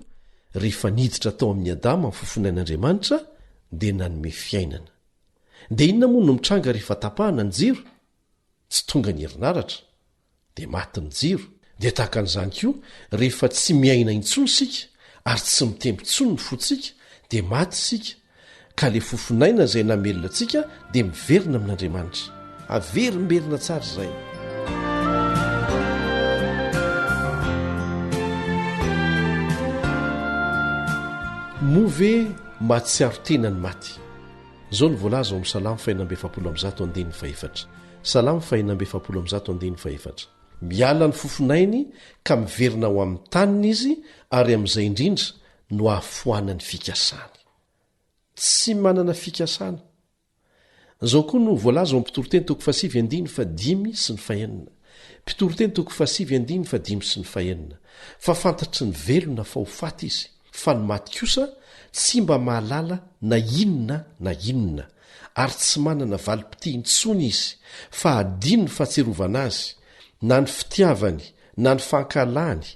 Speaker 3: rehefa niditra tao amin'ny Adama ny fofonain'Andriamanitra dia nanome fiainana. Dia inona moa no mitranga rehefa tapahana ny jiro? Tsy tonga ny herinaratra, dia maty ny jiro. Dia tahakan'izany koa, rehefa tsy miaina intsony sika ary tsy mitempo intsony ny fotsika dia maty sika. Ka le fofonaina izay namelona antsika dia miverina amin'Andriamanitra. Averimberina tsara izay. moa ve mahatsiaro tena ny maty zao ny voalaza ao amin'ny salamo fahinambe efapolo am'zato andiny faefatra salamo fahinambe efapolo am'zato andiny faefatra miala ny fofonainy ka miverina ao amin'ny taniny izy ary amin'izay indrindra no ahafoanany fikasany tsy manana fikasana zao koa no voalaza ao amin'ny pitoroteny toko fasivy andiny fa dimy sy ny fahenina pitoroteny toko fasivy andiny fa dimy sy ny fahenina fa fantatry ny velona fa ho faty izy fa ny maty kosa tsy mba mahalala na inona na inona ary tsy manana valim-piti intsony izy fa adino ny fahatserovana azy na ny fitiavany na ny fankalany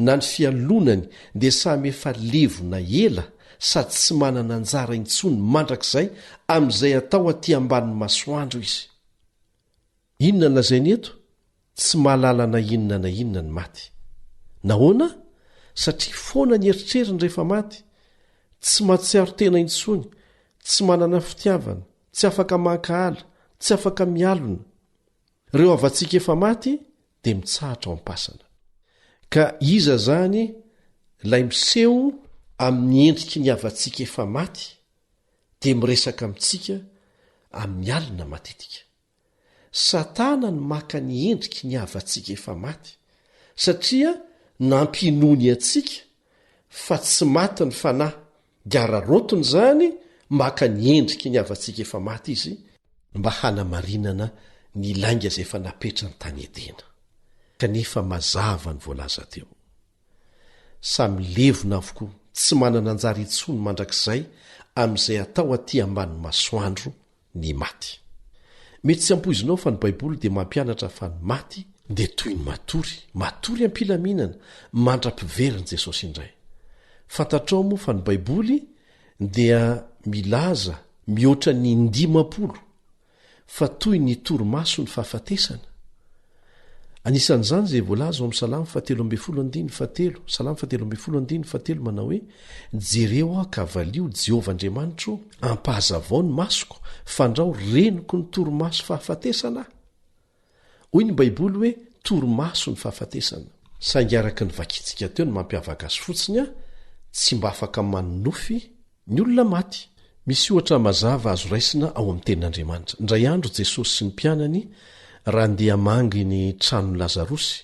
Speaker 3: na ny fialonany dia samy efa levo na ela sady tsy manana anjara intsony mandrakizay amin'izay atao aty ambanin'ny masoandro izy inona ny lazainy eto tsy mahalala na inona na inona ny maty nahoana satria foana ny eritreriny rehefa maty tsy mahatsiaro tena intsony tsy manana fitiavana tsy afaka mankahala tsy afaka mialona ireo avantsika efa maty dia mitsahatra ao am-pasana ka iza zany lay miseho amin'ny endriky ny avantsika efa maty dia miresaka amintsika amin'ny alina matetika satana ny maka ny endriky ny avantsika efa maty satria nampinony atsika fa tsy maty ny fanahy diararotony zany maka ny endriky ny avantsika efa maty izy mba hanamarinana ny lainga zay efa napetra ny tany edena kanefa mazava ny voalaza teo samy levona avokoa tsy manana anjara intsony mandrakizay amin'izay atao aty amban'ny masoandro ny maty mety tsy ampoizinao fa ny baiboly dia mampianatra fa ny maty dia toy ny matory ampilaminana mandra-piveriny Jesosy indray fantatrao moa fa ny baiboly dia milaza mihoatra ny 50 fa toy ny torimaso ny fahafatesana anisan'izany zay voalaza ao amin'ny salamo 17:7 manao hoe jereo aho kavalio Jehovah Andriamanitro ampahazavao ny masoko fandrao reniko ny torimaso fahafatesana hoy ny baiboly hoe torimaso ny fahafatesana saingy araka ny vakitsika teo ny mampiavaka azy fotsiny a tsy mba afaka manonofy ny olona maty misy ohatra mazava azo raisina ao amin'ny tenin'Andriamanitra indray andro Jesosy sy ny mpianany raha ndeha mangy ny tranon'ny Lazarosy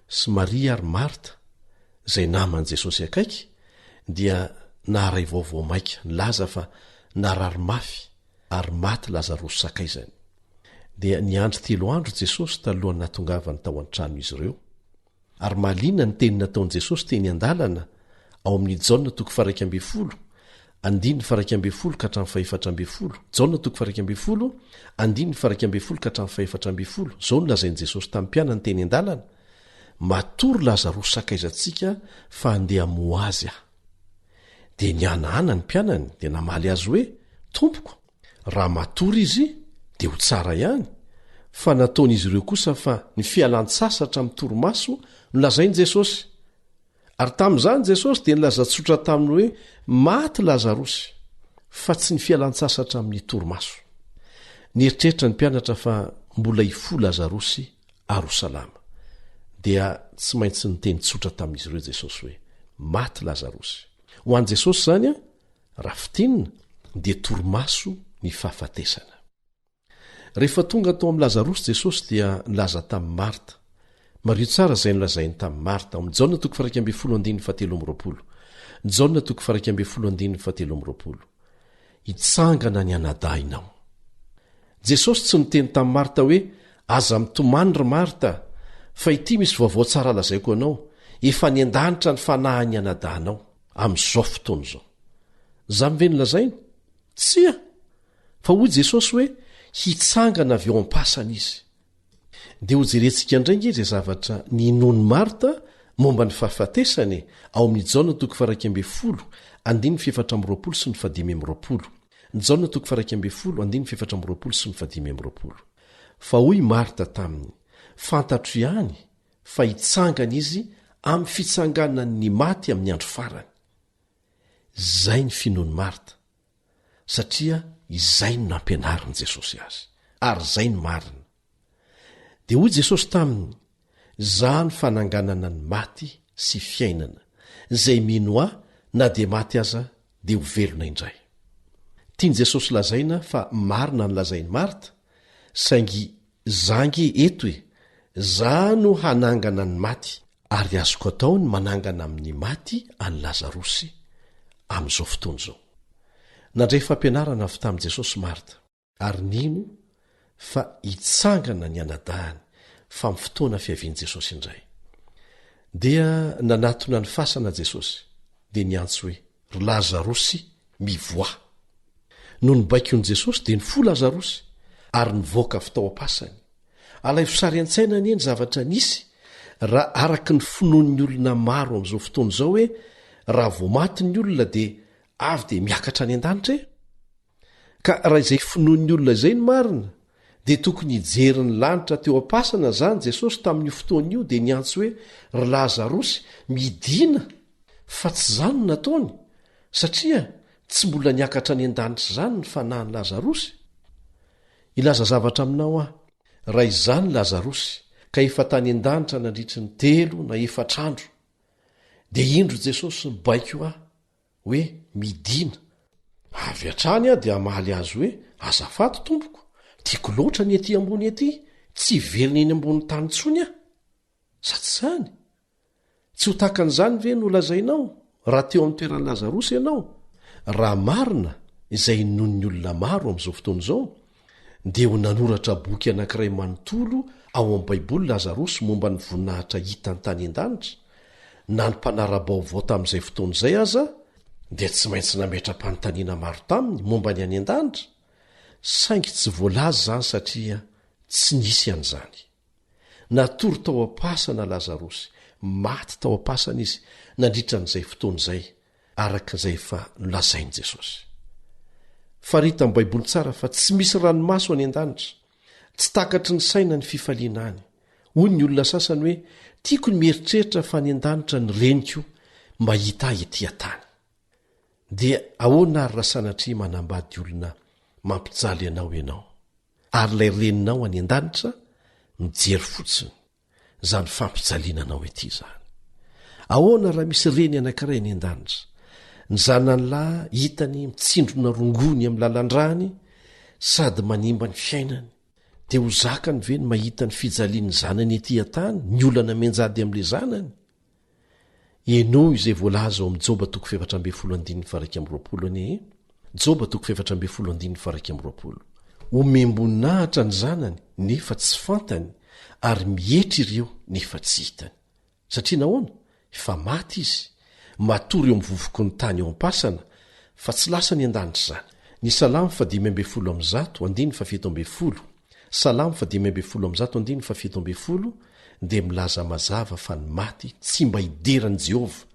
Speaker 3: sy Maria ary Marta izay naman'i Jesosy akaiky dia naharay vaovao maika nilaza fa narary mafy ary maty Lazarosy sakaizany dia niandry 3 andro Jesosy talohany natongavany tao an-trano izy ireo ary mahaliana ny teny nataon'i Jesosy teny an-dalana ao amin'ny Jaona 1:12 andiny 1:12 ka hatramin'ny 4:12 Jaona 1:12 andiny 1:12 ka hatramin'ny 4:12 zao no lazain'i Jesosy tamin'ny mpianany teny an-dalana matory Lazarosy sakaizantsika fa andeha mo azy aho dia nianahana ny mpianany dia namaly azy hoe tompoko raha matory izy dia ho tsara ihany fa nataon'izy ireo kosa fa ny fialan-tsasatra amin'ny torimaso no lazain'i Jesosy ary tamin'izany Jesosy dia nilazatsotra taminy hoe maty Lazarosy fa tsy ny fialan-tsasatra amin'ny torimaso nieritreritra ny mpianatra fa mbola ifo Lazarosy ary ho salama dia tsy maintsy niteny tsotra tamin'izy ireo Jesosy hoe maty Lazarosy ho an'i Jesosy zany a raha fitinina dia torimaso ny fahafatesana rehefa tonga tao amin'ny Lazarosy Jesosy dia nilaza tamin'ny Marta mario tsara izay nolazainy tamin'ny Marta amin'ny Jaona 1:17 Jaona 1:17 hitsangana ny anadahy inao Jesosy tsy niteny tamin'ny Marta hoe aza mitomany ry Marta fa ity misy vaovao tsara lazaiko anao efa ny an-danitra ny fanahiny anadahinao amin'izao fotoana izao za mive nolazainy tsia fa hoy Jesosy hoe hitsangana avy eo am-pasana izy dia ho jerentsika indraingy izay zavatra ninony Marta momba ny fahafatesany ao amin'ny Jaona 1:12 andiny 4:20 sy ny 5:20 Jaona 1:12 andiny 4:20 sy ny 5:20 fa hoy Marta taminy fantatro ihany fa hitsangana izy amin'ny fitsanganana ny maty amin'ny andro farany zay ny finoany Marta satria izay no nampianarin'i Jesosy azy ary zay ny marina dia hoy Jesosy taminy za ny fananganana ny maty sy fiainana izay mino ahy na dia maty aza dia ho velona indray. Tiany Jesosy lazaina fa marina ny lazainy Marta, saingy zangy eto hoe za no hanangana ny maty, ary azoko atao ny manangana amin'ny maty any Lazarosy amin'izao fotoana izao. Nandray fampianarana avy tamin'i Jesosy Marta, ary nino fa hitsangana ny anadahany fa amin'ny fotoana fiavian'i Jesosy indray. Dia nanatona ny fasana Jesosy, dia niantso hoe ry Lazarosy mivoa. No nibaiko'n Jesosy dia ny fo Lazarosy, ary nivoaka avy tao am-pasany. Alay fosary an-tsaina anie ny zavatra nisy raha araky ny finoan'ny olona maro amin'izao fotoana izao hoe raha vo maty ny olona dia avy dia miakatra any an-danitra e. Ka raha izay finoan'ny olona izay ny marina, dia tokony hijerin'ny lanitra teo am-pasana zany Jesosy tamin'io fotoan'io dia niantso hoe ry Lazarosy midina, fa tsy zany no nataony, satria tsy mbola niakatra any an-danitra zany ny fanahin'ny Lazarosy. Ilaza zavatra aminao aho, raha izany Lazarosy ka efa tany an-danitra nandritry ny 3 na 4 andro, dia indro Jesosy mibaiko aho hoe midina. Avy hatrany aho dia hamaly azy hoe azafady tompoko, tiako loatra ny ety ambony ety, tsy velona eny ambony tany ntsony aho. Sa tsy zany? Tsy ho takan'izany ve no lazainao raha teo amin'ny toeran'ny Lazarosy ianao? Raha marina izay non'ny olona maro amin'izao fotoana izao, dia ho nanoratra boky anankiray manontolo ao amin'ny baiboly Lazarosy momba ny voninahitra hitany tany an-danitra, na ny mpanara-baovao tamin'izay fotoana izay aza dia tsy maintsy nametra-panontaniana maro taminy momba ny any an-danitra, saingy tsy voalaza zany satria tsy nisy an'izany. Natory tao am-pasana Lazarosy, maty tao am-pasana izy nandritra n'izay fotoana izay, arak'izay efa nolazainy Jesosy. Farita amin'ny baiboly tsara fa tsy misy ranomaso any an-danitra, tsy takatry ny saina ny fifaliana any. Hoy ny olona sasany hoe tiako ny mieritreritra fa ny an-danitra ny reniko mba hita ety an-tany. Dia ahoana ary raha sanatria manambady olona mampijaly ianao ianao, ary ilay reninao any an-danitra mijery fotsiny zany fampijaliananao ety zany. Ahoana raha misy reny anankiray any an-danitra, ny zanany lahy hitany mitsindrona rongony amin'ny lalan-drany sady manimba ny fiainany, dia ho zakany ve ny mahita ny fijalian'ny zanany ety an-tany, ny olana menjady amin'ilay zanany? Eno izay voalaza ao amin'ny Joba 7:20 anie. Joba 7:20. Omemboninahitra ny zanany nefa tsy fantany, ary mihetra ireo nefa tsy hitany. Satria nahoana? Efa maty izy, matory eo amin'ny vovoko ny tany ao am-pasana, fa tsy lasa ny an-danitra zany. Ny Salamo 5:17, Salamo 5:17 dia milaza mazava fa ny maty tsy mba hideran'i Jehova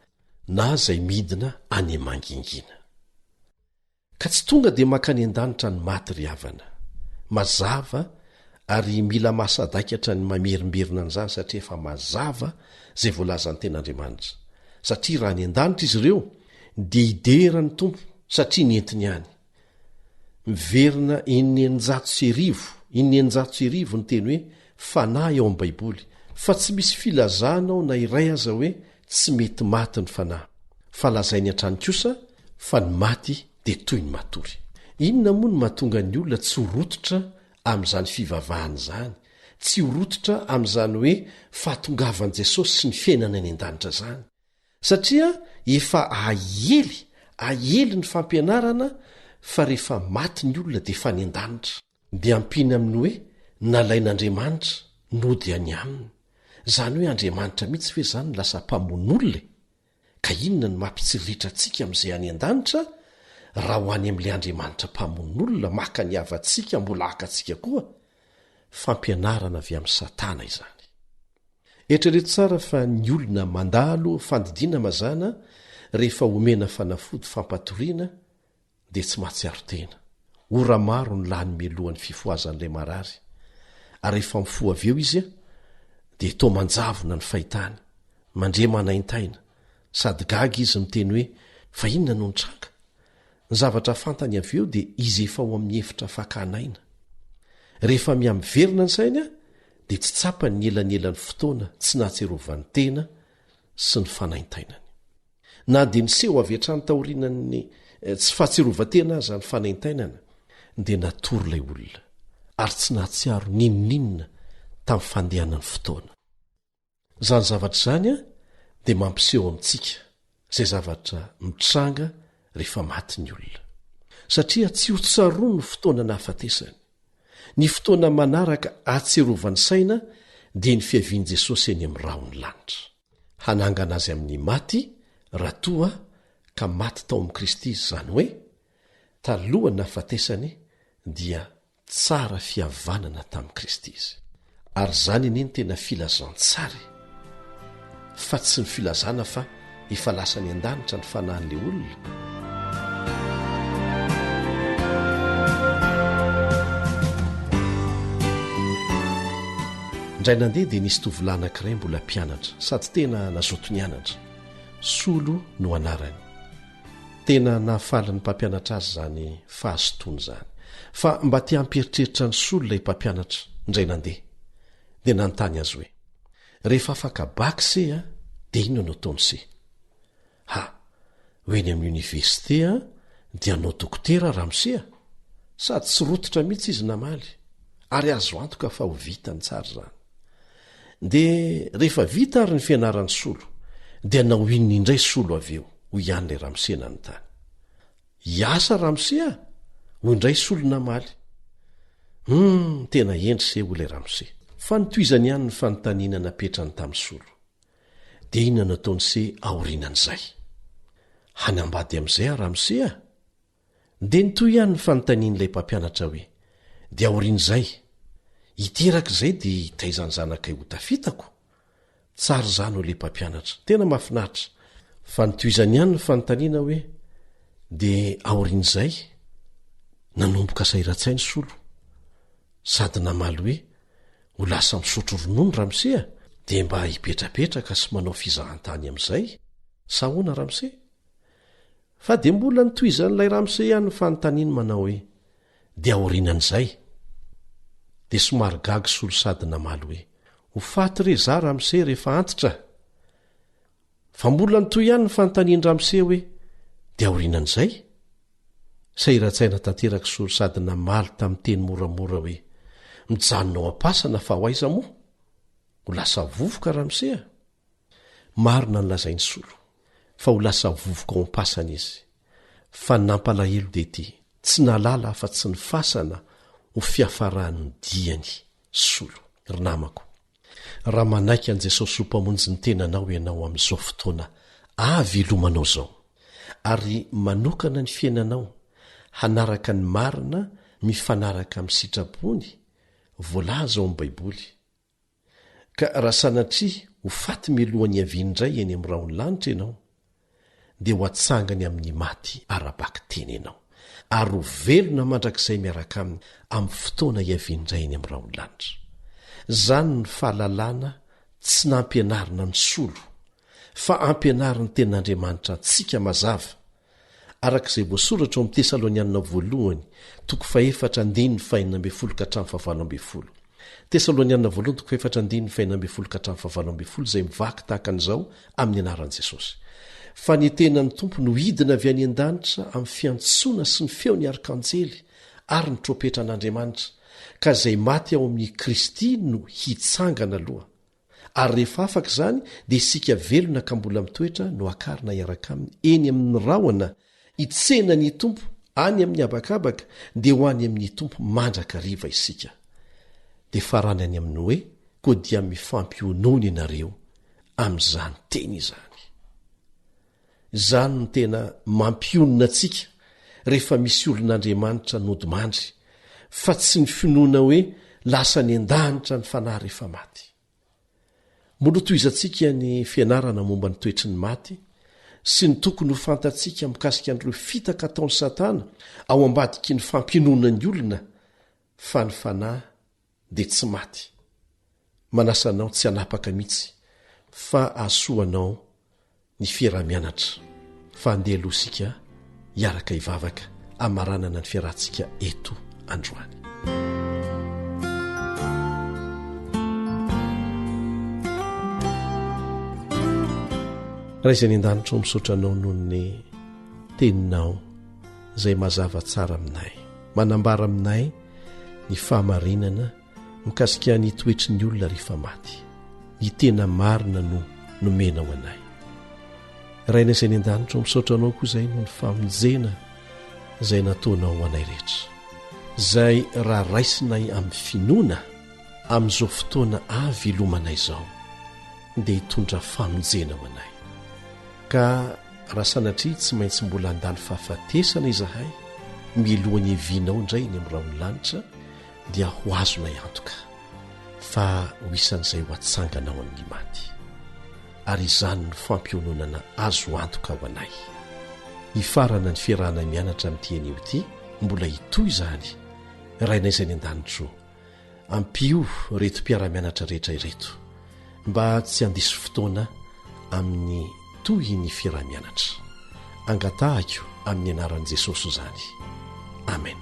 Speaker 3: na izay midina any amangingina. Ka tsy tonga dia mankany an-danitra ny maty ry havana. Mazava, ary mila mahasadaikatra ny mamerimberina an'izany satria efa mazava izay voalazan'ny ten'Andriamanitra. Satria raha ny an-danitra izy ireo dia hiderany tompo satria nientiny any. Miverina 900 ny teny hoe fanahy eo amin'ny baiboly, fa tsy misy filazana ao na iray aza hoe tsy mety maty ny fanahy, fa lazainy hatrany kosa fa ny maty dia toy ny matory. Inona moa no mahatonga ny olona tsy horototra amin'izany fivavahana izany, tsy horototra amin'izany hoe fahatongavan'i Jesosy sy ny fiainana any an-danitra zany? Satria efa ahely ny fampianarana fa rehefa maty ny olona dia efa ny an-danitra. Dia ampiny aminy hoe nalain'Andriamanitra nody any aminy. Zany hoe Andriamanitra mihitsy ve zany lasa mpamono'olona? Ka inona ny mampitsiritra antsika amin'izay any an-danitra raha ho any amin'ilay Andriamanitra mpamono'olona maka ny havantsika mbola hakantsika koa? Fampianarana avy amin'ny Satana izany. Eritrereto tsara fa ny olona mandalo fandidiana mazana rehefa omena fanafody fampatoriana dia tsy mahatsiaro tena. Ora maro ny lany melohan'ny fifoazan'ilay marary, ary rehefa mifoha avy eo izy dia toa manjavona ny fahitany, mandre manaintaina, sady gaga izy miteny hoe fa inona no nitranga? Ny zavatra fantany avy eo dia izy efa ho amin'ny efitra fakanaina. Rehefa miamiverina ny saina dia tsy tsapany ny elanelan'ny fotoana tsy nahatserovany tena sy ny fanaintainany. Na dia niseho avy hatrany taorianany tsy fahatsirovatena azy ny fanentainana dia natory ilay olona ary tsy nahatsiaro ninoninona tamin'ny fandehanany fotoana. Izany zavatra izany a dia mampiseho amintsika izay zavatra mitranga rehefa maty ny olona, satria tsy ho tsaroa ny fotoana nahafatesany. Ny fotoana manaraka ahatsiarovan'ny saina dia ny fiavian'i Jesosy eny amin'ny rahony lanitra, hanangana azy amin'ny maty raha toa ka maty tao amin'i Kristy izy, izany hoe talohany nahafatesany dia tsara fihavanana tamin'i Kristy izy. Ary izany anie ny tena filazantsara, fa tsy ny filazana fa efa lasa ny an-danitra ny fanahin'ilay olona. Indray nandeha dia nisy tovolahy anankiray mbola mpianatra sady tena nazoto ny anatra. Solo no anarany. Tena nahafaly ny mpampianatra azy izany fahazotoana izany, fa mba tia hampieritreritra ny solo ilay mpampianatra. Indray nandeha dia nanontany azy hoe, rehefa afaka bakse a dia inona no ataony se? Hoeny amin'ny oniversite a dia anao dokotera ramose a? Sady tsy rototra mihitsy izy namaly, ary azo antoka fa ho vitany tsara izany. Dia rehefa vita ary ny fianarany solo dia nao inona indray solo avy eo? Hoy ihany ilay ramose nanontany. Iasa ramose a? Hoy indray solo namaly. Tena endry se ho ilay ramose. Fa nitoizany ihany ny fanontaniana napetrany tamin'ny solo. Dia inona no ataony se aorinan'izay? Hanambady amin'izay a ramose a? Dia nitoy ihany ny fanontanian'ilay mpampianatra hoe, dia aorin'izay hiteraka izay dia hitaizany zanakay ho tafitako? Tsara izany ho ilay mpampianatra, tena mahafinaritra. Fa nitoizany ihany ny fanontaniana hoe, dia aorin'izay nanomboka sairan-tsainy solo, sady namaly hoe ho lasa misotro ronono ramose a? Dia mba hipetrapetraka sy manao fizahantany amin'izay sa hoana ramose? Fa dia mbola nitoizan'ilay ramose ihany ny fanontaniana manao hoe, dia aorinan'izay? Dia somary gaga solo sady namaly hoe, ho faty re za ramose rehefa antitra? Fa mbola nitoy ihany ny fanontaniany ramose hoe, dia aorinan'izay? Sairan-tsaina tanteraka solo sady namaly tamin'ny teny moramora hoe, mijanonao am-pasana fa ho aiza moa? Ho lasa vovoka ramose a? Marina ny lazainy solo, fa ho lasa vovoka ao am-pasana izy. Fa ny nampalahelo dia ity, tsy nalala afa-tsy ny fasana ho fiafaran'ny diany solo. Ry namako, raha manaiky an' Jesosy ho mpamonjy ny tenanao ianao amin'izao fotoana avy ilomanao izao, ary manokana ny fiainanao hanaraka ny marina mifanaraka amin'ny sitrapony voalaza ao amin'ny baiboly, ka raha sanatria ho faty milohan'ny avian'indray eny amin'ny rahony lanitra ianao, dia ho atsangany amin'ny maty arabaky teny ianao, ary ho velona mandrakizay miaraka aminy amin'ny fotoana iavian'indray eny amin'ny rahony lanitra. Izany ny fahalalana tsy nampianarina ny solo, fa ampianariny tenin'Andriamanitra antsika mazava, arak'izay voasoratra ao amin'ny Tesalonianina voalohany 4:4-5 Tesalonianina voalohany 4:4-5 izay mivaky tahaka an'izao amin'ny anaran'i Jesosy. Fa ny tenan'ny tompo no hidina avy any an-danitra amin'ny fiantsoana sy ny feony arkanjely ary ny tropetra an'Andriamanitra, ka izay maty ao amin'ny Kristy no hitsangana aloha. Ary rehefa afaka izany dia isika velona ka mbola mitoetra no akarina iaraka aminy eny amin'ny rahona, hitsena ny tompo any amin'ny habakabaka, dia ho any amin'ny tompo mandraka riva isika. Dia farany any amin'ny hoe, koa dia mifampionona ianareo amin'izany teny izany. Izany no tena mampionona antsika rehefa misy olon'Andriamanitra nodimandry, fa tsy ny finoana hoe lasa ny an-danitra ny fanahy rehefa maty. Mbola toizantsika ny fianarana momba ny toetry ny maty sy ny tokony ho fantatsika mikasika an'ireo fitaka ataon'ny Satana ao ambadiky ny fampinoana ny olona, fa ny fanahy dia tsy maty. Manasanao tsy hanapaka mihitsy, fa ahasoanao ny fiarah-mianatra, fa andeha aloha isika hiaraka hivavaka amaranana ny fiarahantsika eto androany. Raha izay ny an-danitra misaotranao noho ny teninao izay mazava tsara aminay, manambara aminay ny fahamarinana mikasika ny toetry ny olona rehefa maty, ny tena marina no nomenao anay. Raina izay ny an-danitra misaotra anao koa izay no ny famonjena izay nataonao anay rehetra, izay raha raisinay amin'ny finoana amin'izao fotoana avy ilomanay izao dia hitondra famonjena ho anay. Ka raha sanatria tsy maintsy mbola handalo fahafatesana izahay milohan'ny evinao indray ny amin'ny rahony lanitra dia ho azonay antoka fa ho isan'izay ho atsanganao amin'ny maty, ary izany ny fampiononana azo antoka ho anay. Hifarana ny fiarahana mianatra amin'ity anio ity mbola hitoy izany rainay izay ny an-danitro, ampio reto mpiara-mianatra rehetra ireto mba tsy handisy fotoana amin'ny toy ny fiarah-mianatra. Angatahako amin'ny anaran'i Jesosy izany. Amen.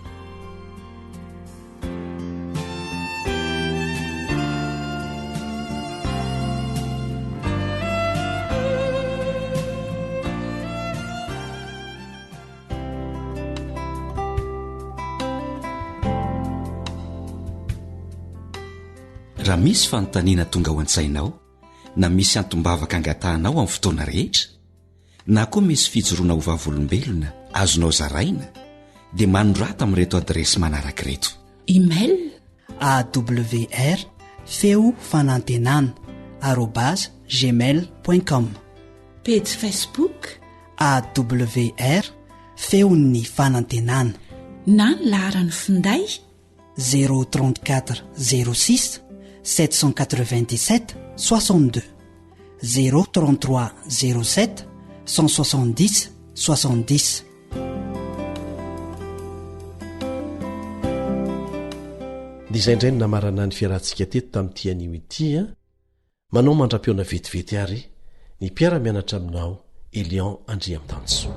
Speaker 5: Raha misy fanontaniana tonga ao an-tsainao na misy antombavaka angatahanao amin'ny fotoana rehetra, na koa misy fijoroana ho vavolombelona azonao zaraina, dia manorata amin'ireto adresy manaraka ireto:
Speaker 4: email
Speaker 1: awr feo fanantenana @gmail.com,
Speaker 4: page Facebook
Speaker 1: awr feon'ny fanantenana,
Speaker 4: na ny laharany finday
Speaker 1: 034 06 797 62 033 07 170 70.
Speaker 3: Dia izay indray no namarana ny fiarahantsika teto tamin'ity anio ity a. Manao mandra-piona vetivety ary ny mpiara-mianatra aminao Elion Andriamtanso.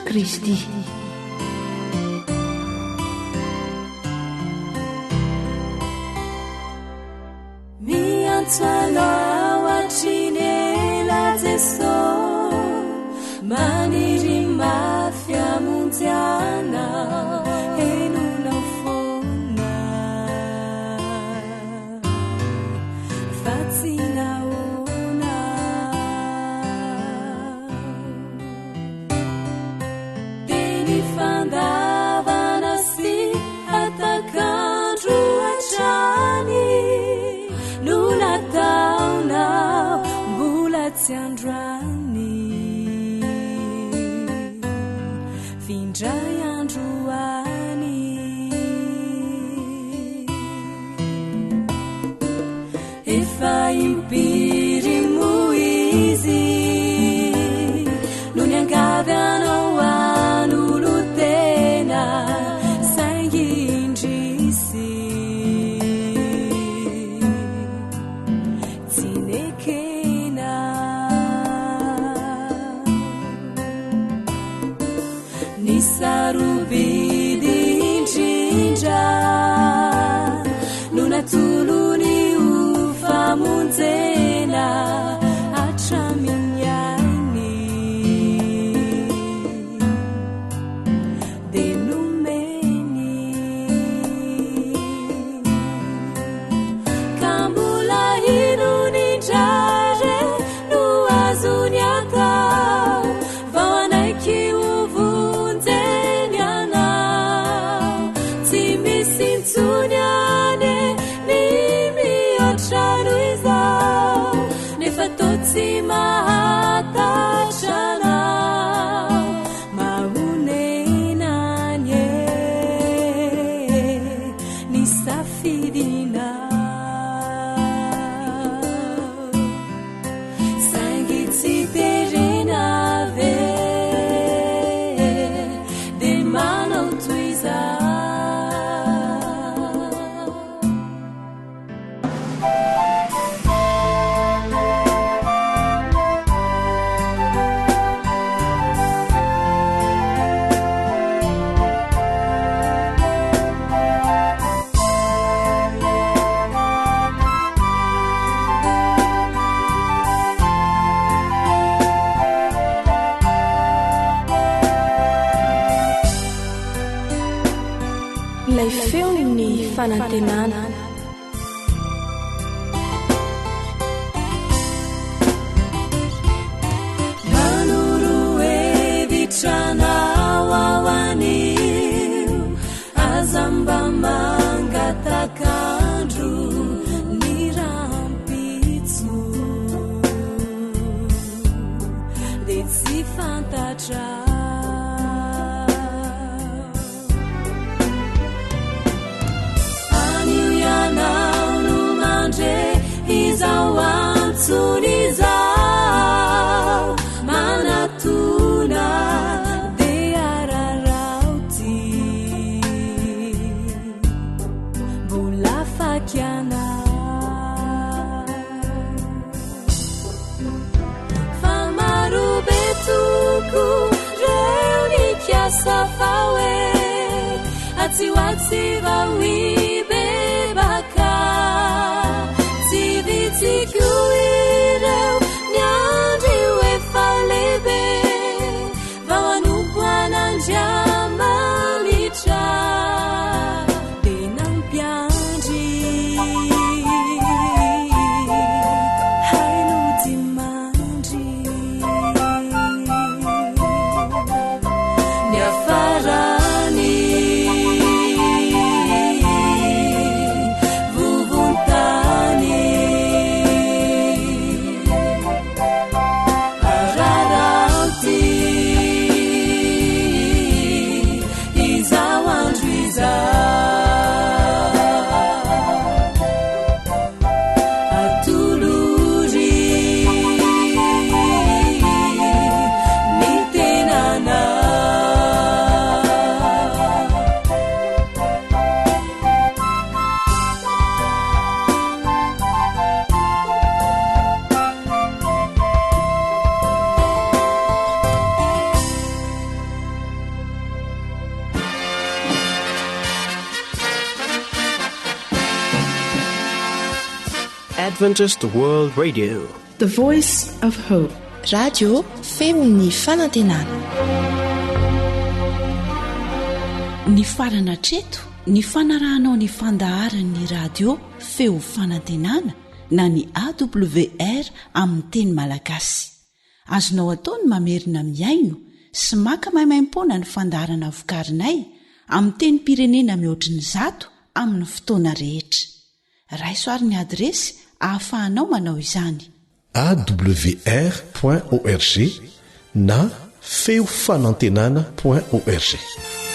Speaker 4: Kristy.
Speaker 2: Miantsana watrinela Jeso maniry mafia munziana enuna fona fatsina ona deni fandavana si atakandro achani nuna tauna mbola tsy andrany findray androany efa impiry moizy no niangavy anao an'olo tena saingindrisy tsy nekena ny sarobidy indrindra no natolony ho famonjena hatramin'ny ainy dia nomeny safidina sangitsy terenave de manao toiza
Speaker 6: lay feo ny fanantenana
Speaker 2: manoroevitranao awanio azamba mangatakandro ny rampitso de tsy fantatra izao antsonizao manatuna de ararauty mbola fakiana fa marobe toko reo ny kiasa fawe atsiwatsy vawi bebaka tsikuireo nyandreo efa lebe vao anompoanandriamanitra de nampiandry haino dimandry ny afarany
Speaker 7: Adventist World Radio,
Speaker 8: the voice of hope.
Speaker 9: Radio feony fanantenana.
Speaker 4: Ny farana treto ny fanarahanao ny fandaharan'ny radio feo fanantenana na ny AWR amin'ny teny malagasy. Azonao ataony mamerina miaino sy maka maimaimpona ny fandaharana vokarinay amin'ny teny pirenena mihoatriny 100 amin'ny fotoana rehetra. Raisoaryn'ny adresy ahafahanao manao izany:
Speaker 3: awr.org na feofanantenana.org.